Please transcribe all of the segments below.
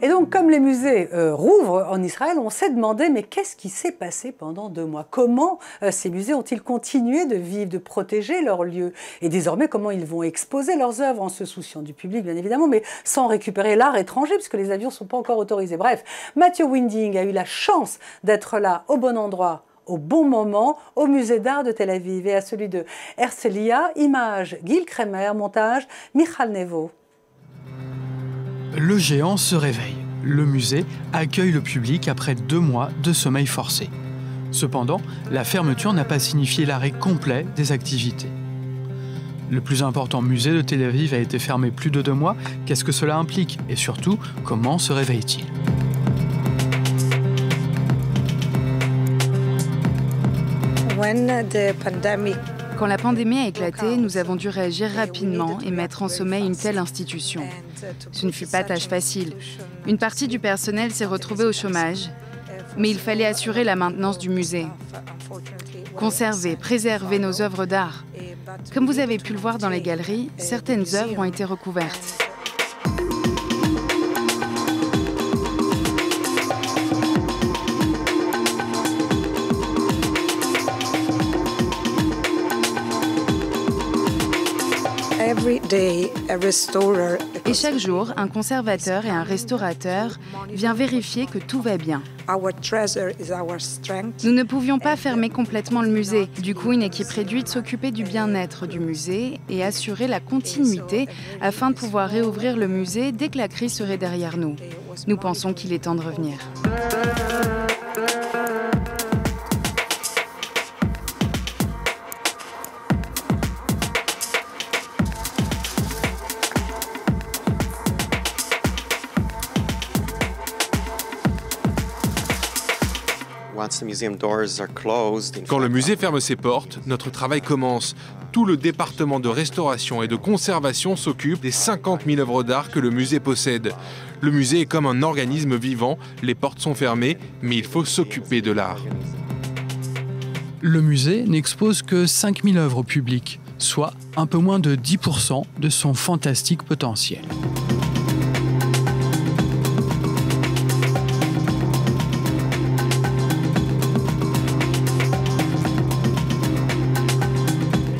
Et donc, comme les musées rouvrent en Israël, on s'est demandé, mais qu'est-ce qui s'est passé pendant 2 mois? Comment ces musées ont-ils continué de vivre, de protéger leurs lieux? Et désormais, comment ils vont exposer leurs œuvres en se souciant du public, bien évidemment, mais sans récupérer l'art étranger, puisque les avions ne sont pas encore autorisés. Bref, Mathieu Winding a eu la chance d'être là, au bon endroit, au bon moment, au musée d'art de Tel Aviv et à celui de Herzliya. Image, Gil Kremer, montage, Michal Nevo. Le géant se réveille. Le musée accueille le public après 2 mois de sommeil forcé. Cependant, la fermeture n'a pas signifié l'arrêt complet des activités. Le plus important musée de Tel Aviv a été fermé plus de 2 mois. Qu'est-ce que cela implique? Et surtout, comment se réveille-t-il? Quand la pandémie a éclaté, nous avons dû réagir rapidement et mettre en sommeil une telle institution. Ce ne fut pas tâche facile. Une partie du personnel s'est retrouvée au chômage, mais il fallait assurer la maintenance du musée. Conserver, préserver nos œuvres d'art. Comme vous avez pu le voir dans les galeries, certaines œuvres ont été recouvertes. Et chaque jour, un conservateur et un restaurateur viennent vérifier que tout va bien. Nous ne pouvions pas fermer complètement le musée. Du coup, une équipe réduite s'occupait du bien-être du musée et assurer la continuité afin de pouvoir réouvrir le musée dès que la crise serait derrière nous. Nous pensons qu'il est temps de revenir. Quand le musée ferme ses portes, notre travail commence. Tout le département de restauration et de conservation s'occupe des 50 000 œuvres d'art que le musée possède. Le musée est comme un organisme vivant, les portes sont fermées, mais il faut s'occuper de l'art. Le musée n'expose que 5000 œuvres publiques, soit un peu moins de 10% de son fantastique potentiel.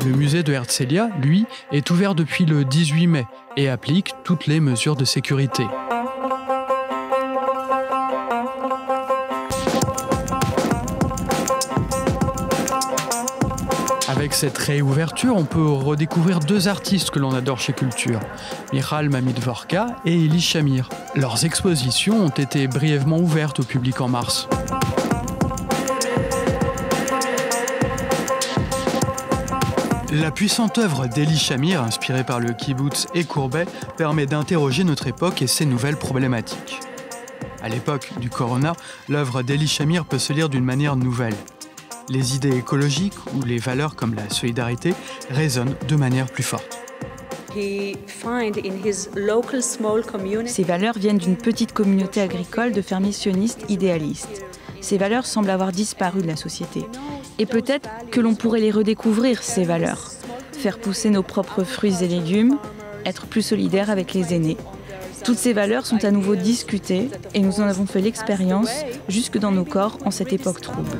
Le musée de Herzliya, lui, est ouvert depuis le 18 mai et applique toutes les mesures de sécurité. Avec cette réouverture, on peut redécouvrir 2 artistes que l'on adore chez Culture, Michal Mamid-Vorka et Elie Shamir. Leurs expositions ont été brièvement ouvertes au public en mars. La puissante œuvre d'Elie Shamir, inspirée par le kibboutz et Courbet, permet d'interroger notre époque et ses nouvelles problématiques. À l'époque du corona, l'œuvre d'Elie Shamir peut se lire d'une manière nouvelle. Les idées écologiques ou les valeurs comme la solidarité résonnent de manière plus forte. Ces valeurs viennent d'une petite communauté agricole de fermiers sionistes idéalistes. Ces valeurs semblent avoir disparu de la société. Et peut-être que l'on pourrait les redécouvrir, ces valeurs. Faire pousser nos propres fruits et légumes, être plus solidaires avec les aînés. Toutes ces valeurs sont à nouveau discutées et nous en avons fait l'expérience jusque dans nos corps en cette époque trouble.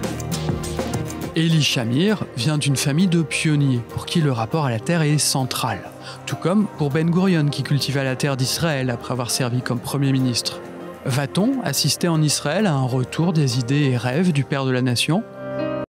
Elie Shamir vient d'une famille de pionniers pour qui le rapport à la terre est central. Tout comme pour Ben Gurion qui cultiva la terre d'Israël après avoir servi comme Premier ministre. Va-t-on assister en Israël à un retour des idées et rêves du père de la nation ?